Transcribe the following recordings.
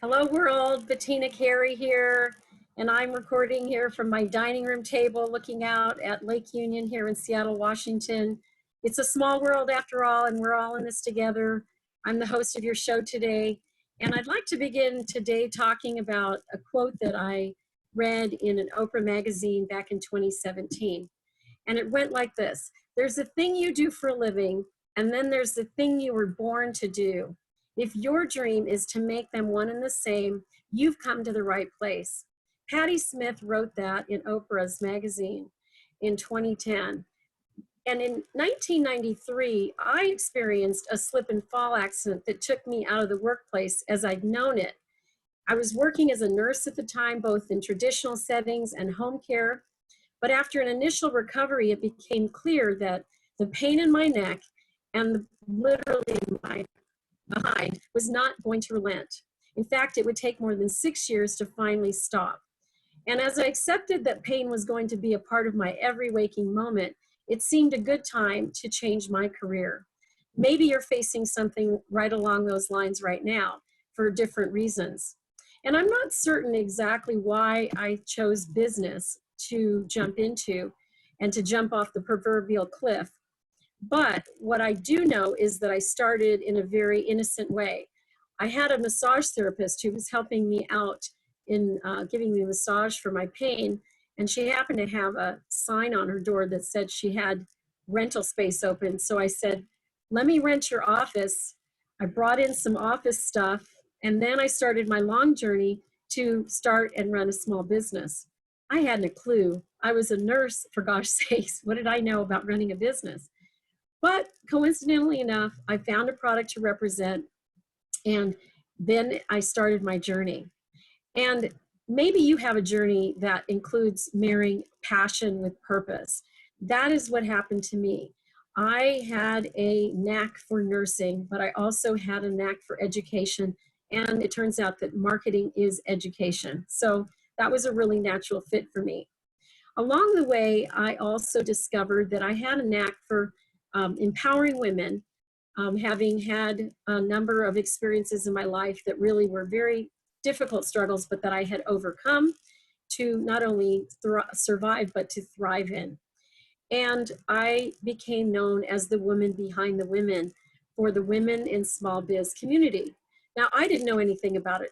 Hello world, Bettina Carey here, and I'm recording here from my dining room table looking out at Lake Union here in Seattle, Washington. It's a small world after all, and we're all in this together. I'm the host of your show today, and I'd like to begin today talking about a quote that I read in an Oprah magazine back in 2017. And it went like this: there's a thing you do for a living, and then there's the thing you were born to do. If your dream is to make them one and the same, you've come to the right place. Patti Smith wrote that in Oprah's magazine in 2010. And in 1993, I experienced a slip and fall accident that took me out of the workplace as I'd known it. I was working as a nurse at the time, both in traditional settings and home care. But after an initial recovery, it became clear that the pain in my neck and literally my behind was not going to relent. In fact, it would take more than 6 years to finally stop. And as I accepted that pain was going to be a part of my every waking moment, it seemed a good time to change my career. Maybe you're facing something right along those lines right now for different reasons. And I'm not certain exactly why I chose business to jump into and to jump off the proverbial cliff. But what I do know is that I started in a very innocent way. I had a massage therapist who was helping me out in giving me a massage for my pain, and she happened to have a sign on her door that said she had rental space open. So I said, let me rent your office. I brought in some office stuff, and then I started my long journey to start and run a small business. I hadn't a clue. I was a nurse, for gosh sakes. What did I know about running a business? But coincidentally enough, I found a product to represent, and then I started my journey. And maybe you have a journey that includes marrying passion with purpose. That is what happened to me. I had a knack for nursing, but I also had a knack for education. And it turns out that marketing is education. So that was a really natural fit for me. Along the way, I also discovered that I had a knack for empowering women, having had a number of experiences in my life that really were very difficult struggles, but that I had overcome to not only survive, but to thrive in. And I became known as the woman behind the women for the women in small biz community. Now, I didn't know anything about it,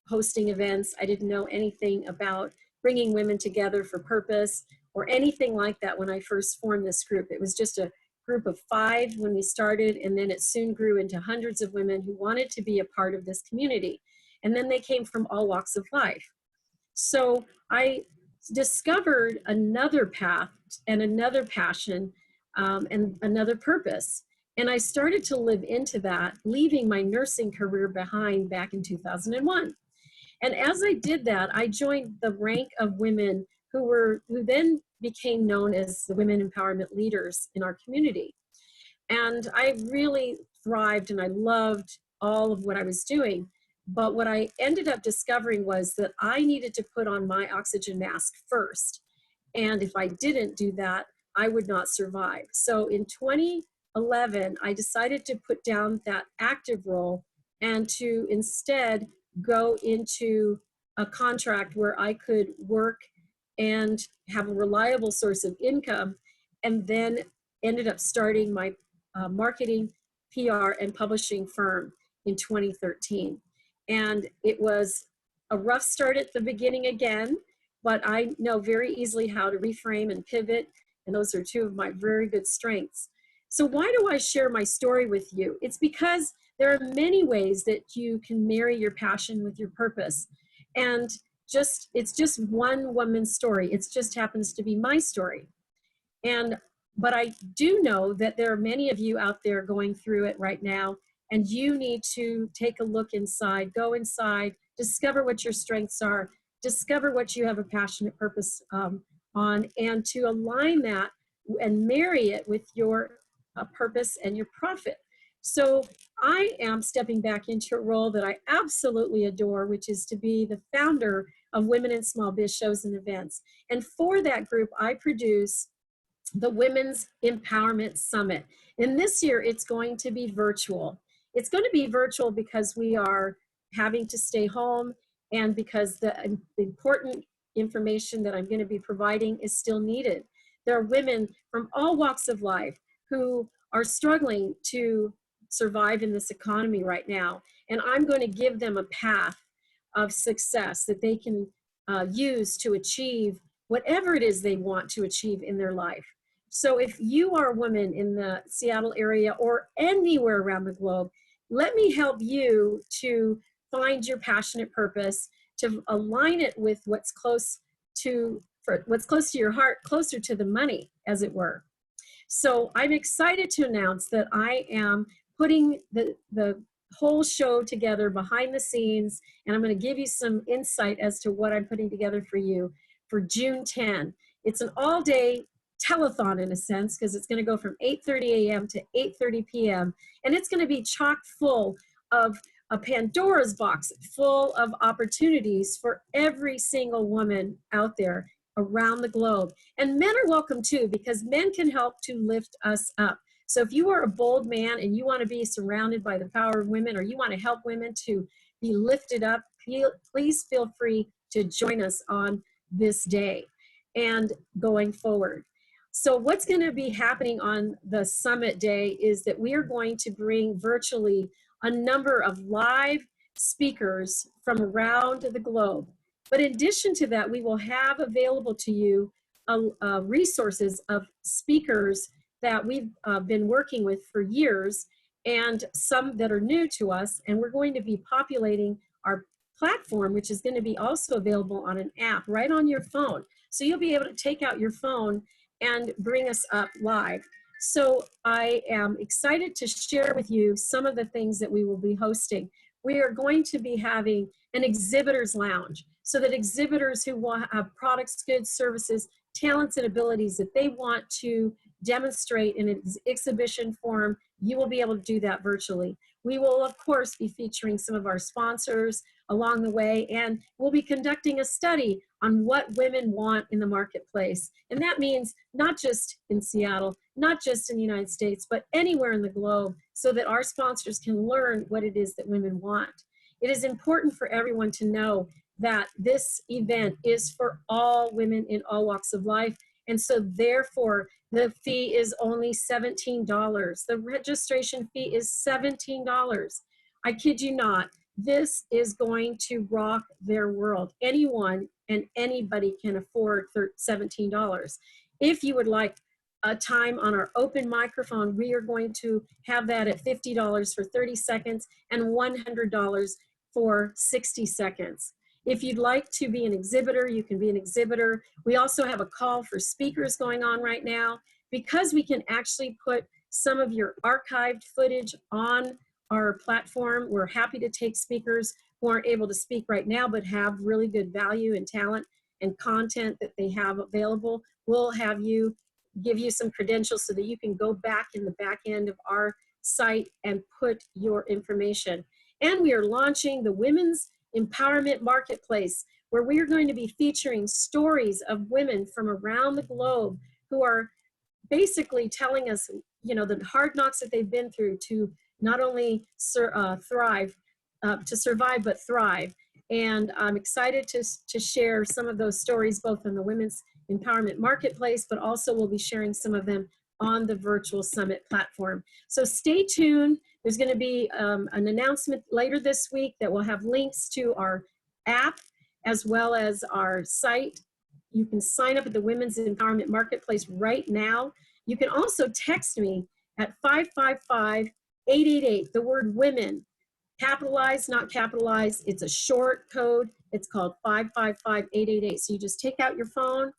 hosting events. I didn't know anything about bringing women together for purpose or anything like that when I first formed this group. It was just a group of 5 when we started, and then it soon grew into hundreds of women who wanted to be a part of this community. And then they came from all walks of life. So I discovered another path and another passion and another purpose. And I started to live into that, leaving my nursing career behind back in 2001. And as I did that, I joined the rank of women who then became known as the women empowerment leaders in our community. And I really thrived and I loved all of what I was doing. But what I ended up discovering was that I needed to put on my oxygen mask first. And if I didn't do that, I would not survive. So in 2011, I decided to put down that active role and to instead go into a contract where I could work and have a reliable source of income, and then ended up starting my marketing, PR, and publishing firm in 2013. And it was a rough start at the beginning again, but I know very easily how to reframe and pivot, and those are 2 of my very good strengths. So why do I share my story with you? It's because there are many ways that you can marry your passion with your purpose. And it's just one woman's story. It just happens to be my story. But I do know that there are many of you out there going through it right now, and you need to take a look inside, go inside, discover what your strengths are, discover what you have a passionate purpose on, and to align that and marry it with your purpose and your profit. So I am stepping back into a role that I absolutely adore, which is to be the founder of Women in Small Biz shows and events. And for that group, I produce the Women's Empowerment Summit. And this year it's going to be virtual. It's going to be virtual because we are having to stay home and because the important information that I'm going to be providing is still needed. There are women from all walks of life who are struggling to survive in this economy right now. And I'm going to give them a path of success that they can use to achieve whatever it is they want to achieve in their life. So if you are a woman in the Seattle area or anywhere around the globe, let me help you to find your passionate purpose, to align it with what's close to your heart, closer to the money, as it were. So I'm excited to announce that I am putting the whole show together behind the scenes, and I'm going to give you some insight as to what I'm putting together for you for June 10. It's an all-day telethon in a sense, because it's going to go from 8:30 a.m. to 8:30 p.m. and it's going to be chock full of a Pandora's box full of opportunities for every single woman out there around the globe. And men are welcome too, because men can help to lift us up. So if you are a bold man and you want to be surrounded by the power of women, or you want to help women to be lifted up, please feel free to join us on this day and going forward. So what's going to be happening on the summit day is that we are going to bring virtually a number of live speakers from around the globe. But in addition to that, we will have available to you resources of speakers that we've been working with for years, and some that are new to us. And we're going to be populating our platform, which is going to be also available on an app right on your phone. So you'll be able to take out your phone and bring us up live. So I am excited to share with you some of the things that we will be hosting. We are going to be having an exhibitors lounge, so that exhibitors who want have products, goods, services, talents, and abilities that they want to demonstrate in an exhibition form, you will be able to do that virtually. We will, of course, be featuring some of our sponsors along the way, and we'll be conducting a study on what women want in the marketplace. And that means not just in Seattle, not just in the United States, but anywhere in the globe, so that our sponsors can learn what it is that women want. It is important for everyone to know that this event is for all women in all walks of life. And so therefore, the fee is only $17. The registration fee is $17. I kid you not. This is going to rock their world. Anyone and anybody can afford $17. If you would like a time on our open microphone, we are going to have that at $50 for 30 seconds and $100 for 60 seconds. If you'd like to be an exhibitor, you can be an exhibitor. We also have a call for speakers going on right now, because we can actually put some of your archived footage on our platform. We're happy to take speakers who aren't able to speak right now, but have really good value and talent and content that they have available. We'll have you give you some credentials so that you can go back in the back end of our site and put your information. And we are launching the Women's Empowerment Marketplace, where we are going to be featuring stories of women from around the globe who are basically telling us, you know, the hard knocks that they've been through to not only survive, but thrive. And I'm excited to share some of those stories, both in the Women's Empowerment Marketplace, but also we'll be sharing some of them on the virtual summit platform. So stay tuned. There's going to be an announcement later this week that will have links to our app as well as our site. You can sign up at the Women's Empowerment Marketplace right now. You can also text me at 555-888, the word women, capitalized, not capitalized. It's a short code. It's called 555-888. So you just take out your phone,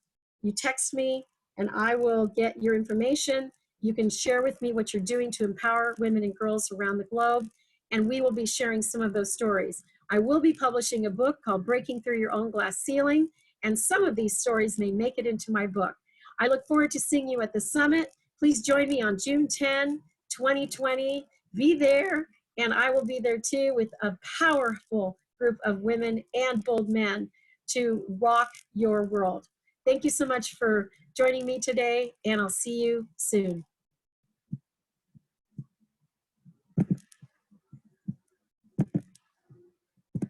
you text me, and I will get your information. You can share with me what you're doing to empower women and girls around the globe, and we will be sharing some of those stories. I will be publishing a book called Breaking Through Your Own Glass Ceiling, and some of these stories may make it into my book. I look forward to seeing you at the summit. Please join me on June 10, 2020. Be there, and I will be there too with a powerful group of women and bold men to rock your world. Thank you so much for joining me today, and I'll see you soon.